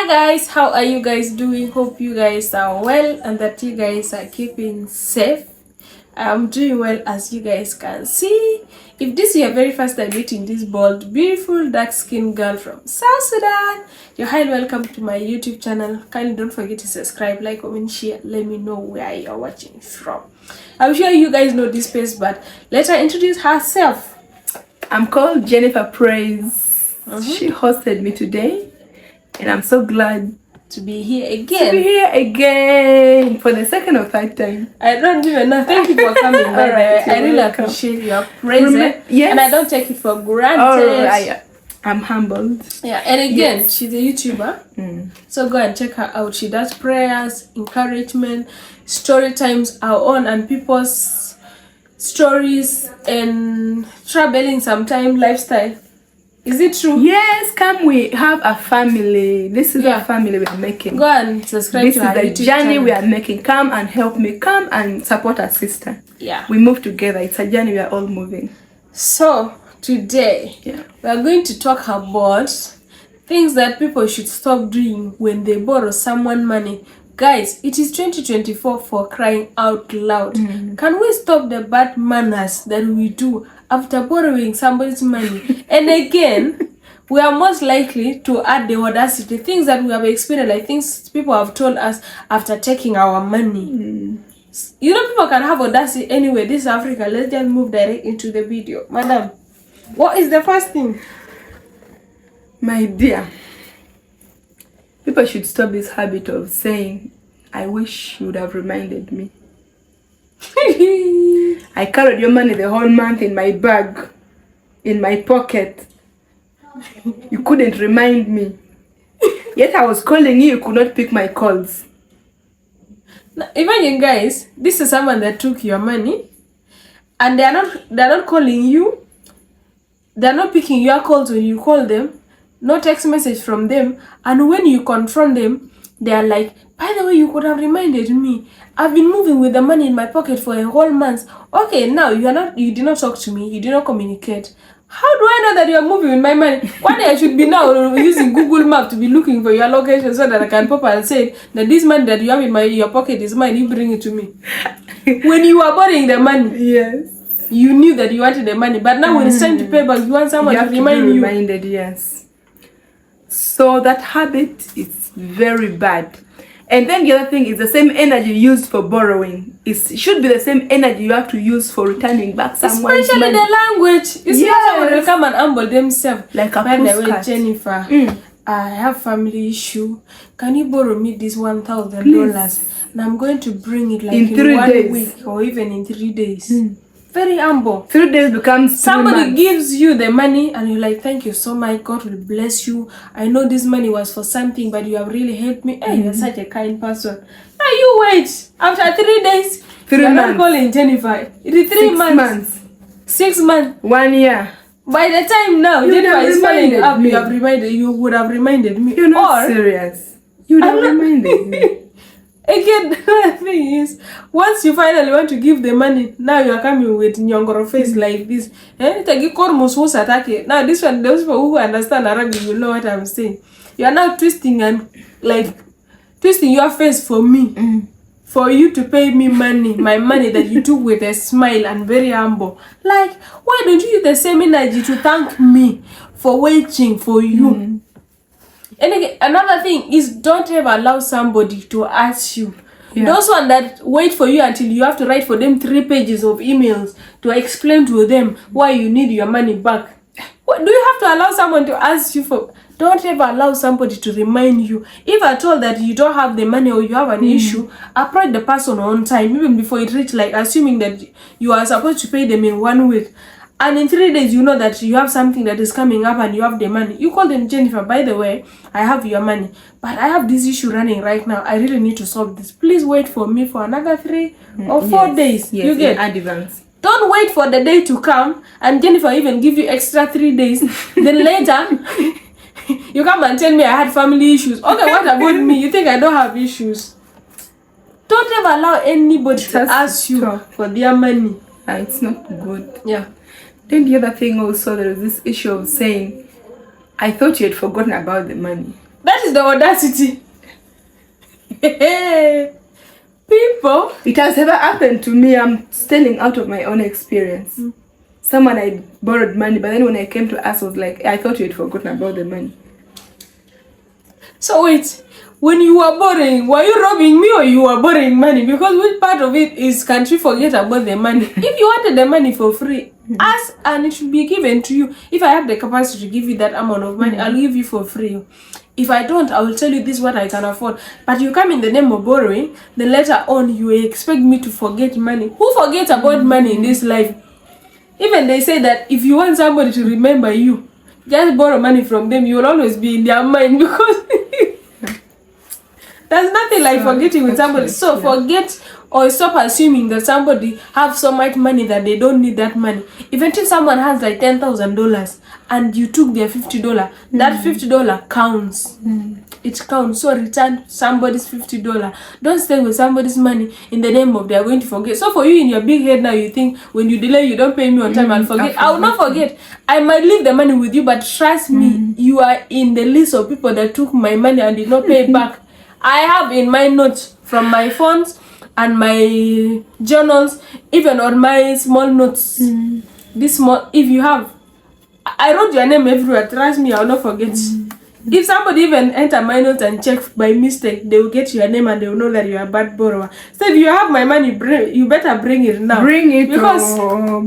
Guys, how are you guys doing? Hope you guys are well and that you guys are keeping safe. I'm doing well, as you guys can see. If this is your very first time meeting this bold, beautiful, dark-skinned girl from South Sudan, you're highly welcome to my YouTube channel. Kindly don't forget to subscribe, like, comment, share. Let me know where you're watching from. I'm sure you guys know this face, but let her introduce herself. I'm called Jennifer Praise. She hosted me today, and I'm so glad to be here again. For the second or third time. I don't even know. Thank you for coming. Right. I really appreciate your presence. Yes. And I don't take it for granted. I'm humbled. Yeah. And again, she's a YouTuber. So go and check her out. She does prayers, encouragement, story times, our own and people's stories, and traveling sometime, lifestyle. Is it true? Yes, come, we have a family. This is a family we are making. Go and subscribe to our YouTube This is the journey we are making. Come and help me. Come and support our sister. Yeah. We move together. It's a journey we are all moving. So, today, we are going to talk about things that people should stop doing when they borrow someone money. Guys, it is 2024 for crying out loud. Can we stop the bad manners that we do after borrowing somebody's money? And again, we are most likely to add the audacity, things that we have experienced, like things people have told us after taking our money. You know, people can have audacity anyway. This is Africa. Let's just move direct into the video. Madam, what is the first thing? My dear, people should stop this habit of saying, I wish you would have reminded me. I carried your money the whole month in my bag, in my pocket. You couldn't remind me. Yet I was calling you could not pick my calls. Now, imagine, guys, this is someone that took your money and they're not calling you. They're not picking your calls when you call them. No text message from them. And when you confront them, they are like, by the way, you could have reminded me. I've been moving with the money in my pocket for a whole month. Okay, now you did not talk to me. You did not communicate. How do I know that you are moving with my money? One day I should be now using Google Map to be looking for your location so that I can pop and say that this money that you have in your pocket is mine. You bring it to me. When you were borrowing the money, yes, you knew that you wanted the money. But now when it's time to pay back, you want someone to remind you. Reminded, yes. So that habit is very bad. And then the other thing is the same energy used for borrowing. It should be the same energy you have to use for returning back someone's Especially money. the language. You see, someone will come and humble themselves. Like a by the way, postcard. Jennifer, I have family issue. Can you borrow me this $1,000? And I'm going to bring it like in 3 1 days. week or even in 3 days. Very humble. 3 days becomes somebody gives you the money and you're like, thank you so much, God will bless you. I know this money was for something, but you have really helped me. Hey, you're such a kind person. Now you wait. After 3 days, you're not calling Jennifer. It is 3 months. 6 months. 1 year. By the time now Jennifer is following up, you would have reminded me. You're not serious. You would have reminded me. Again, the thing is, once you finally want to give the money, now you are coming with nyongoro face like this. Now this one, those people who understand Arabic will know what I'm saying. You are now twisting your face for me. For you to pay me money, my money that you took with a smile and very humble. Like, why don't you use the same energy to thank me for waiting for you? And again, another thing is, don't ever allow somebody to ask you. Those ones that wait for you until you have to write for them 3 pages of emails to explain to them why you need your money back. What, do you have to allow someone to ask you for? Don't ever allow somebody to remind you. If at all that you don't have the money or you have an issue, approach the person on time, even before it reaches, like assuming that you are supposed to pay them in 1 week. And in 3 days, you know that you have something that is coming up and you have the money. You call them, Jennifer, by the way, I have your money, but I have this issue running right now. I really need to solve this. Please wait for me for another 3 or 4 days. Yes, you get advance. Don't wait for the day to come and Jennifer even give you extra 3 days. Then later, you come and tell me I had family issues. Okay, what about me? You think I don't have issues? Don't ever allow anybody to ask you for their money. It's not good. Yeah. Then the other thing also, there is this issue of saying, I thought you had forgotten about the money. That is the audacity. People. It has never happened to me. I'm telling out of my own experience. Someone I borrowed money, but then when I came to ask, I was like, I thought you had forgotten about the money. So wait, when you were borrowing, were you robbing me or you were borrowing money? Because which part of it is can't you forget about the money? If you wanted the money for free, ask and it should be given to you. If I have the capacity to give you that amount of money, I'll give you for free. If I don't, I will tell you this is what I can afford. But you come in the name of borrowing, then later on you expect me to forget money. Who forgets about money in this life? Even they say that if you want somebody to remember you, just borrow money from them. You will always be in their mind because there's nothing like forgetting with somebody. So forget or stop assuming that somebody have so much money that they don't need that money. Even if someone has like $10,000 and you took their $50, that $50 counts. It counts. So return somebody's $50. Don't stay with somebody's money in the name of they are going to forget. So for you in your big head now, you think when you delay, you don't pay me on time, I'll forget. I will not forget. I might leave the money with you, but trust me, you are in the list of people that took my money and did not pay it back. I have in my notes from my phones and my journals, even on my small notes. This small, if you have, I wrote your name everywhere. Trust me, I will not forget. If somebody even enter my notes and check by mistake, they will get your name and they will know that you are a bad borrower. So if you have my money, you better bring it now. Bring it, because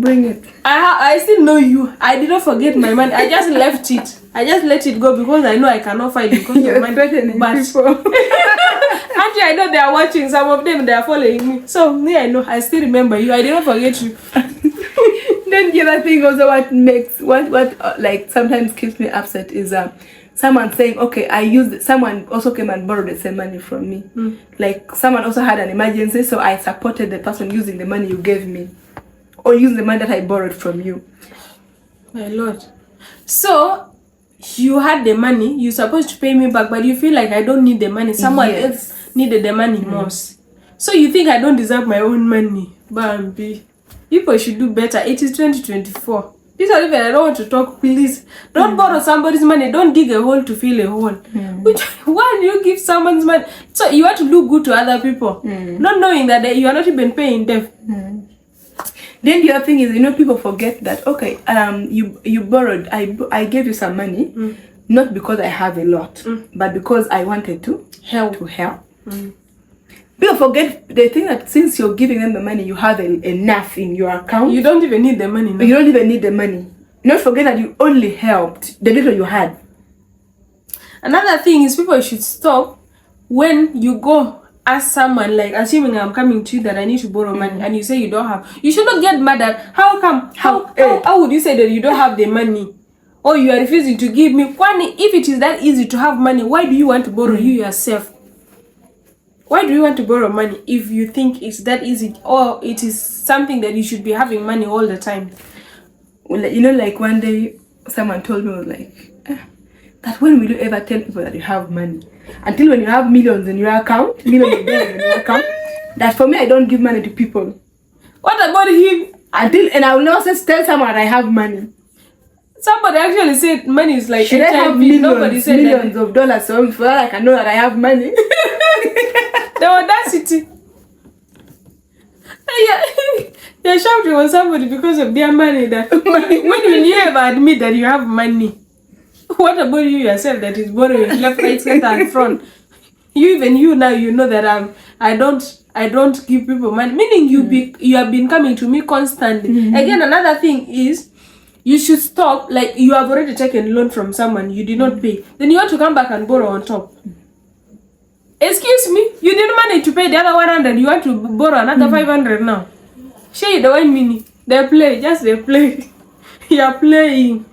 bring it. I still know you. I did not forget my money. I just left it. I just let it go because I know I cannot find it because You're of money. But actually, I know they are watching. Some of them they are following me. So me, I know. I still remember you. I did not forget you. Then the other thing also, what like sometimes keeps me upset is someone saying, okay, someone also came and borrowed the same money from me. Like someone also had an emergency, so I supported the person using the money you gave me or using the money that I borrowed from you. My Lord. So you had the money, you're supposed to pay me back, but you feel like I don't need the money. Someone else needed the money most. So you think I don't deserve my own money. Bambi. People should do better. It is 2024. This is even I don't want to talk, please. Don't borrow somebody's money. Don't dig a hole to fill a hole. Why do you give someone's money? So you have to look good to other people. Not knowing that you are not even paying them. Then the other thing is, people forget that, okay, you borrowed, I gave you some money, not because I have a lot, but because I wanted to help. People forget, they think that since you're giving them the money, you have enough in your account. You don't even need the money now. You don't even need the money. Not forget that you only helped the little you had. Another thing is people should stop when you go ask someone, like assuming I'm coming to you that I need to borrow money and you say you don't have. You should not get mad at how come? How would you say that you don't have the money? Or you are refusing to give me money? If it is that easy to have money, why do you want to borrow you yourself? Why do you want to borrow money if you think it's that easy or it is something that you should be having money all the time? Well, like one day someone told me, was like, that when will you ever tell people that you have money? Until when you have millions in your account, millions of dollars in your account. That for me, I don't give money to people. What about him? And I will not just tell someone I have money. Somebody actually said money is like should HIV. I have millions of dollars so for that I can know that I have money? The audacity. You're shouting on somebody because of their money. That when will you ever admit that you have money? What about you yourself that is borrowing left, right, center, and front? You now you know that I don't give people money. Meaning you have been coming to me constantly. Again, another thing is you should stop. Like you have already taken a loan from someone, you did not pay. Then you want to come back and borrow on top. Excuse me, you didn't manage to pay the other 100. You want to borrow another 500 now. Share the 1 minute. They play. You are playing.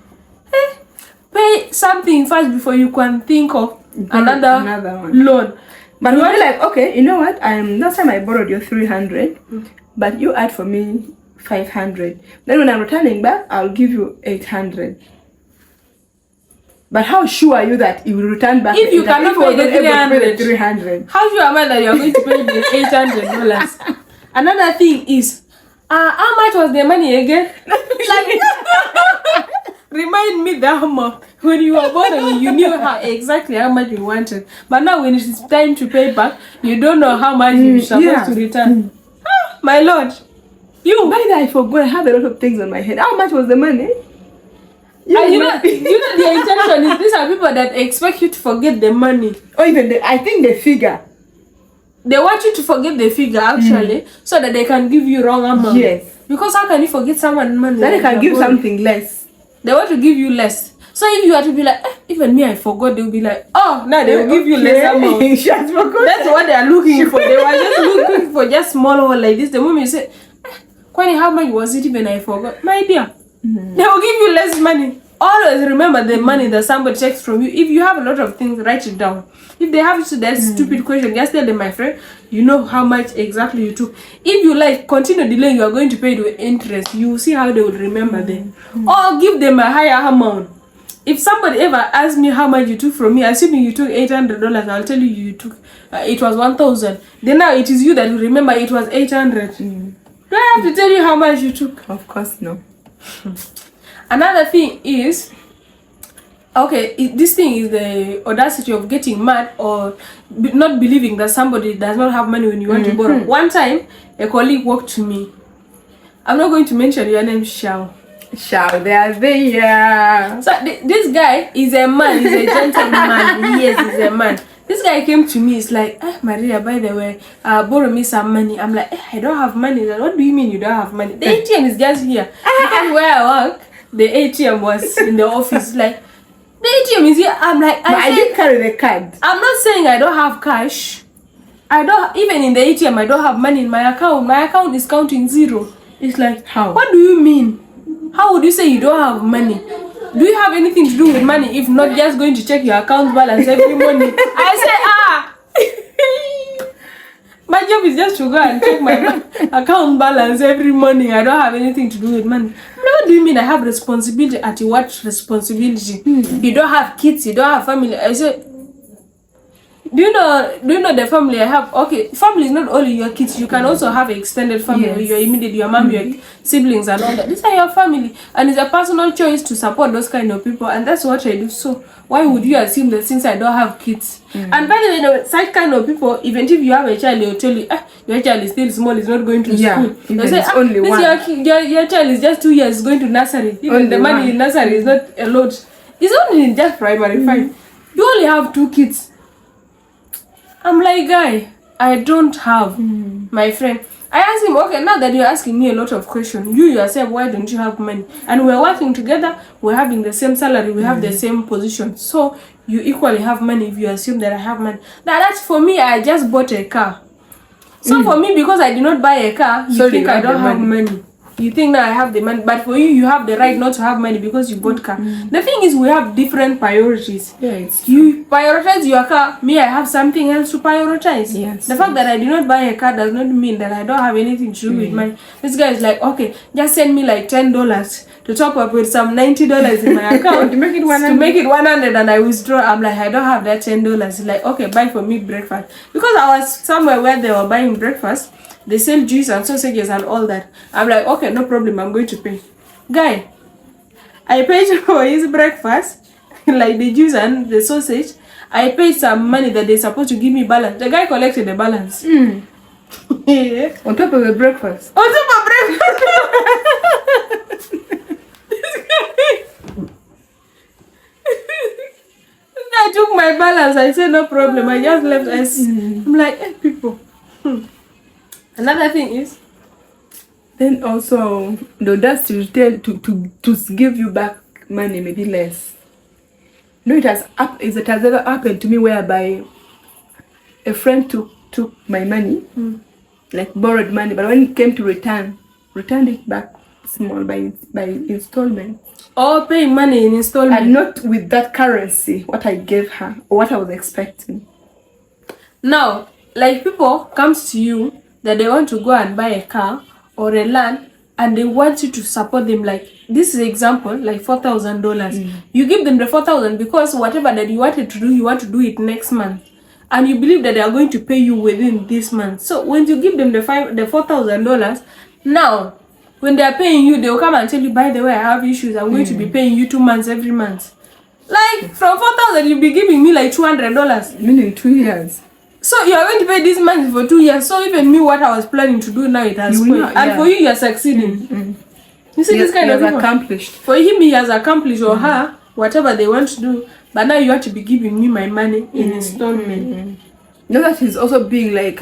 Pay something first before you can think of another one. Loan. But you'll be like, okay, you know what? Last time I borrowed you 300, but you add for me 500. Then when I'm returning back, I'll give you 800. But how sure are you that you will return back? If you cannot pay the 300, how sure am I that you are going to pay the $800? Another thing is, how much was the money again? Remind me that amount. When you were borrowing, you knew exactly how much you wanted. But now when it's time to pay back, you don't know how much you're supposed to return. Ah, my lord. You. By the way, I forgot. I have a lot of things on my head. How much was the money? You know the intention is these are people that expect you to forget the money. Or even I think the figure. They want you to forget the figure actually, so that they can give you wrong amount. Yes. Because how can you forget someone money? Then they can give something less. They want to give you less. So if you are to be like, even me, I forgot, they'll be like, oh, now they will give you less amount. That's what they are looking for. They were just looking for just small one like this. The moment you say, Kwani, how much was it even I forgot? My dear, they will give you less money. Always remember the money that somebody takes from you. If you have a lot of things, write it down. If they have that stupid question, just tell them, my friend, you know how much exactly you took. If you continue delaying, you are going to pay the interest. You will see how they will remember them. Or give them a higher amount. If somebody ever asks me how much you took from me, assuming you took $800, I'll tell you took it was 1,000. Then now it is you that will remember it was 800. Do I have to tell you how much you took? Of course, no. Another thing is, this thing is the audacity of getting mad or not believing that somebody does not have money when you want to borrow. One time, a colleague walked to me. I'm not going to mention your name, Shao. They are there. So this guy is a man, he's a gentleman. Yes, he's a man. This guy came to me, it's like, Maria, by the way, borrow me some money. I'm like, I don't have money. Like, what do you mean you don't have money? The ATM is just here. Because where I work, the ATM was in the office. Like, the ATM is here. I'm like, I didn't carry the card. I'm not saying I don't have cash. Even in the ATM, I don't have money in my account. My account is counting 0. It's like, how? What do you mean? How would you say you don't have money? Do you have anything to do with money if not just going to check your account balance every morning? I say, my job is just to go and check my account balance every morning. I don't have anything to do with money. What do you mean I have responsibility? At what responsibility? You don't have kids, you don't have family. I say, do you know the family I have? Okay, family is not only your kids. You can also have an extended family. Yes. Your immediate, your mom, your siblings and all that. These are your family. And it's a personal choice to support those kind of people. And that's what I do. So why would you assume that since I don't have kids? And by the way, such kind of people, even if you have a child, they'll tell you, your child is still small, is not going to school. They say, only one. Your child is just 2 years going to nursery. Even the money in nursery is not a lot. It's only in just primary 5. You only have 2 kids. I'm like, guy, I don't have, my friend. I asked him, okay, now that you're asking me a lot of questions, you yourself, why don't you have money? And we're working together, we're having the same salary, we have the same position. So you equally have money if you assume that I have money. Now that's for me, I just bought a car. So for me, because I did not buy a car, you think I don't have money. You think that I have the money, but for you, you have the right not to have money because you bought car. The thing is, we have different priorities. Yes. You prioritize your car, me, I have something else to prioritize. Yes. The fact that I did not buy a car does not mean that I don't have anything to do with money. This guy is like, okay, just send me like $10 to top up with some $90 in my account to make it 100. To make it 100 and I withdraw. I'm like, I don't have that $10. He's like, okay, buy for me breakfast. Because I was somewhere where they were buying breakfast. They sell juice and sausages and all that. I'm like, okay, no problem, I'm going to pay. Guy, I paid for his breakfast, like the juice and the sausage. I paid some money that they're supposed to give me balance. The guy collected the balance. Yeah. On top of the breakfast. On top of breakfast. I took my balance. I said, no problem. I just left. I'm like, hey, people. Another thing is, then also the audacity to give you back money, maybe less. No, it has ever happened to me whereby a friend took my money, like borrowed money, but when it came to returned it back small by installment. Or paying money in installment. And not with that currency, what I gave her or what I was expecting. Now, like people comes to you that they want to go and buy a car or a land and they want you to support them. Like this is example, like $4,000. You give them the $4,000 because whatever that you wanted to do, you want to do it next month. And you believe that they are going to pay you within this month. So when you give them the $4,000, now when they are paying you, they will come and tell you, by the way, I have issues. I'm going to be paying you 2 months every month. Like, from 4,000, you'll be giving me like $200. Meaning 2 years. you are going to pay this month for 2 years. So even me, what I was planning to do now, it has spoiled. And for you are succeeding. You see, this kind of people, accomplished. For him, he has accomplished, or her, whatever they want to do. But now you have to be giving me my money in installment. No, that is also being like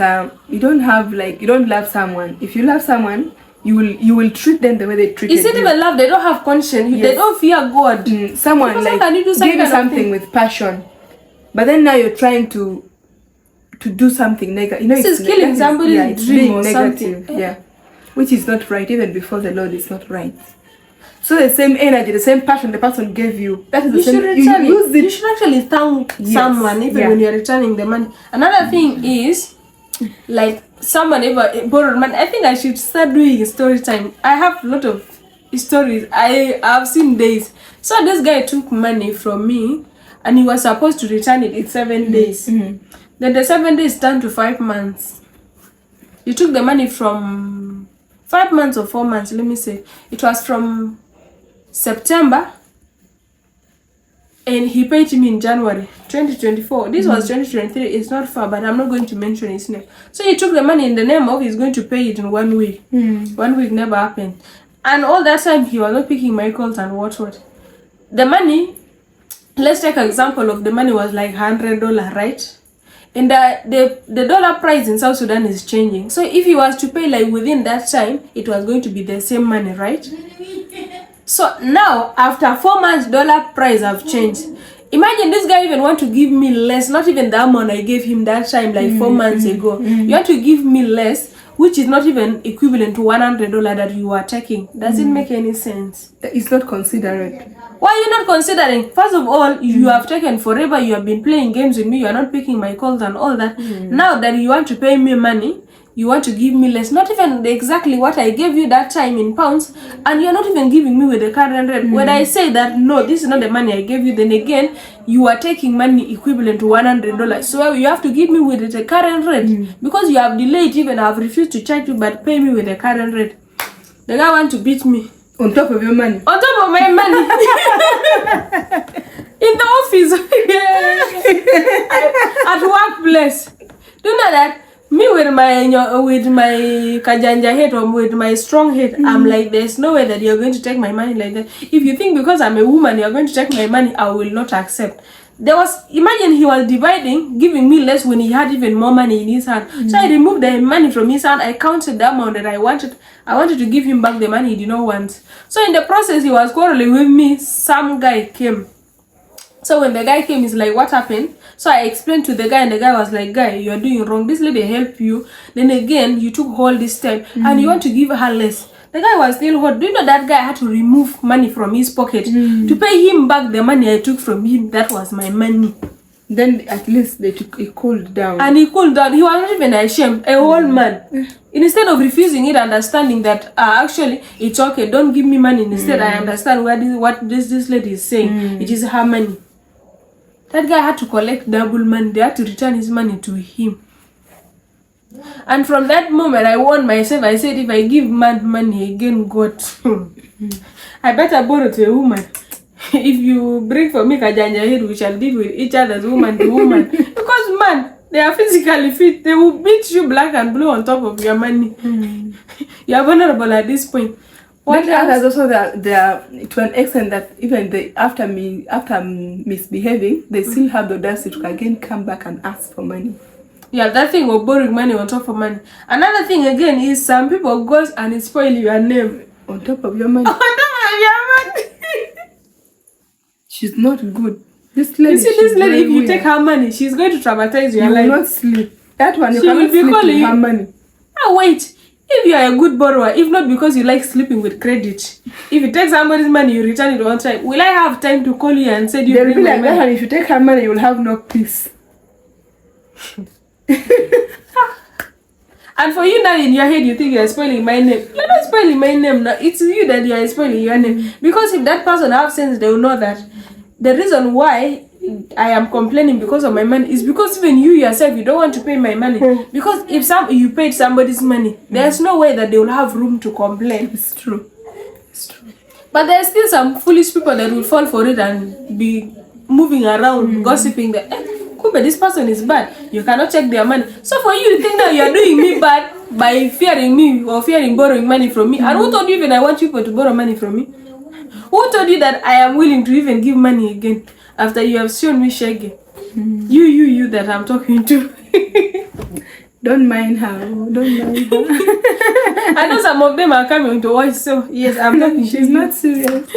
you don't love someone. If you love someone, you will treat them the way they treat you. It's not even love. They don't have conscience. Yes. They don't fear God. Someone Because like can you do some give you kind of something thing? with passion, but then now you're trying to do something negative. You know, This is killing somebody's it's dream being or negative. something. Yeah, which is not right. Even before the Lord, is not right. So the same energy, the same passion the person gave you, that is the You same. should return You use it. it. You should actually thank Yes. someone even when you're returning the money. Another thing is, like, someone ever borrowed money. I think I should start doing story time. I have a lot of stories. I've seen days. So this guy took money from me and he was supposed to return it in 7 days. Then the 7 days turned to 5 months. He took the money from 5 months or 4 months, let me say. It was from September, and he paid me in January 2024. This was 2023. It's not far, but I'm not going to mention his name. So he took the money in the name of he's going to pay it in 1 week. 1 week never happened, and all that time he was not picking my calls and what. The money, let's take an example of the money was like $100, right? And the dollar price in South Sudan is changing. So if he was to pay like within that time, it was going to be the same money, right? So now, after 4 months, dollar price have changed. Imagine this guy even want to give me less, not even the amount I gave him that time, like 4 months ago. You want to give me less, which is not even equivalent to $100 that you are taking. Does it make any sense? It's not considerate. Why are you not considering? First of all, you have taken forever. You have been playing games with me. You are not picking my calls and all that. Now that you want to pay me money, you want to give me less, not even exactly what I gave you that time in pounds, and you're not even giving me with the current rate. When I say that, no, this is not the money I gave you, then again, you are taking money equivalent to $100. So you have to give me with the current rate, because you have delayed even, I have refused to charge you, but pay me with the current rate. The guy want to beat me. On top of your money. On top of my money. In the office. At workplace. Do you know that? Me with my kajanja head or with my strong head, I'm like, there's no way that you're going to take my money like that. If you think because I'm a woman you're going to take my money, I will not accept. Imagine he was dividing, giving me less when he had even more money in his hand. So I removed the money from his hand. I counted the amount that I wanted. I wanted to give him back the money he did not want. So in the process, he was quarreling with me. Some guy came. So when the guy came, he's like, what happened? So I explained to the guy, and the guy was like, guy, you are doing wrong. This lady helped you. Then again, you took all this time, and you want to give her less. The guy was still hot. Do you know that guy had to remove money from his pocket to pay him back the money I took from him? That was my money. Then at least he cooled down. And he cooled down. He was not even ashamed. A whole man. Instead of refusing it, understanding that actually it's okay, don't give me money. Instead, I understand what this lady is saying. It is her money. That guy had to collect double money. They had to return his money to him. And from that moment, I warned myself. I said, if I give man money again, God, I better borrow to a woman. If you bring for me kajanja head, we shall deal with each other's woman to woman. Because man, they are physically fit. They will beat you black and blue on top of your money. You are vulnerable at this point. What others also they are to an extent that even after misbehaving, they still have the audacity to again come back and ask for money. Yeah, that thing of borrowing money on top of money. Another thing again is some people goes and spoil your name on top of your money. On top of your money. She's not good. This lady. You see, this lady, if you take her money, she's going to traumatize your life. You will not sleep. That one you she cannot will be sleep calling with her money. Ah, wait. If you are a good borrower, if not because you like sleeping with credit, if you take somebody's money, you return it on time, will I have time to call you and say you bring my money? And if you take her money, you will have no peace. And for you now in your head, you think you are spoiling my name. You're not spoiling my name now. It's you that you are spoiling your name. Because if that person have sense, they will know that the reason why I am complaining because of my money, it's because even you yourself, you don't want to pay my money. Because if you paid somebody's money, there's no way that they will have room to complain. It's true. It's true. But there's still some foolish people that will fall for it and be moving around, gossiping that, but this person is bad. You cannot check their money. So for you to think that you are doing me bad by fearing me or fearing borrowing money from me. And who told you even I want people to borrow money from me? Who told you that I am willing to even give money again after you have shown me shaggy? You that I'm talking to. Don't mind her. Don't mind her. I know some of them are coming to watch, so yes, I'm talking to She's not serious.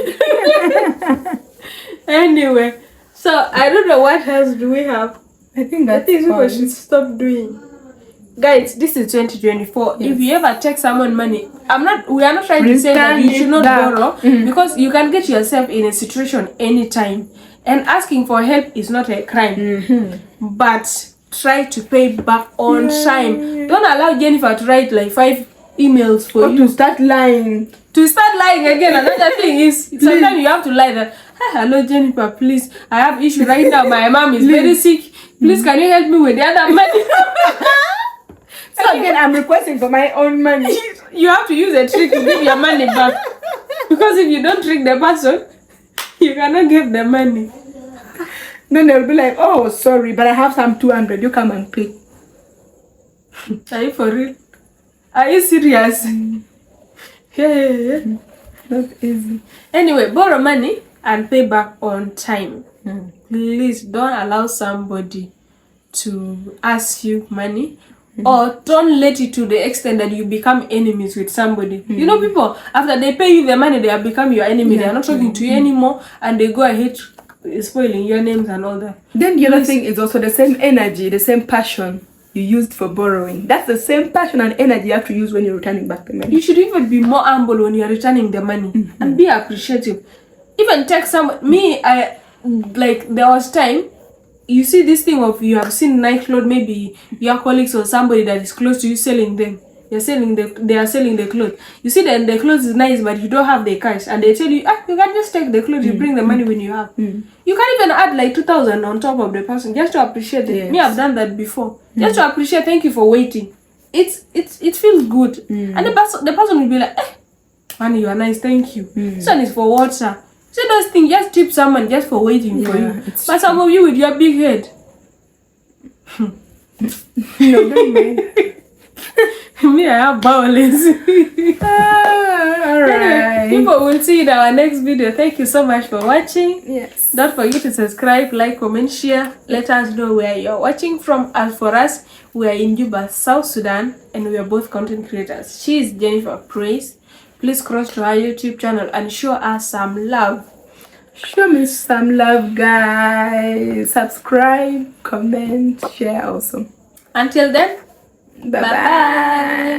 Anyway, so I don't know what else do we have. I think that's people should stop doing. Guys, this is 2024. Yes. If you ever take someone money, we are not trying to say that you should not borrow, because you can get yourself in a situation anytime, and asking for help is not a crime. But try to pay back on time. Don't allow Jennifer to write like 5 emails for you. To start lying. To start lying again. Another thing is, sometimes you have to lie that, hello Jennifer, please, I have issue right now. My mom is very sick. Please, can you help me with the other money? So again, I'm requesting for my own money. You have to use a trick to give your money back. Because if you don't trick the person, you cannot give the money. Then they'll be like, oh, sorry, but I have some 200. You come and pay. Are you for real? Are you serious? Yeah. Not easy. Anyway, borrow money and pay back on time. Please don't allow somebody to ask you money, or don't let it to the extent that you become enemies with somebody. You know, people, after they pay you the money, they have become your enemy. They are not talking to you anymore, and they go ahead spoiling your names and all that. Then the other thing is also the same energy, the same passion you used for borrowing. That's the same passion and energy you have to use when you're returning back the money. You should even be more humble when you're returning the money, and be appreciative. Even text there was time, you see this thing of, you have seen nightclothes, maybe your colleagues or somebody that is close to you selling them. They are selling the clothes. You see that the clothes is nice, but you don't have the cash, and they tell you, you can just take the clothes, you bring the money when you have. You can even add like 2,000 on top of the person just to appreciate it. Yes. Me, I've done that before. Just to appreciate, thank you for waiting. It feels good. And the person will be like, money, you are nice, thank you. This one is for water. So those things, just tip someone just for waiting for you. But some of you with your big head. No, don't mind. Me, I have bowels. Alright. People will see in our next video. Thank you so much for watching. Yes. Don't forget to subscribe, like, comment, share. Let us know where you're watching from. As for us, we are in Juba, South Sudan, and we are both content creators. She is Jennifer Praise. Please cross to our YouTube channel and show us some love. Show me some love, guys. Subscribe, comment, share also. Until then, Bye-bye. bye-bye.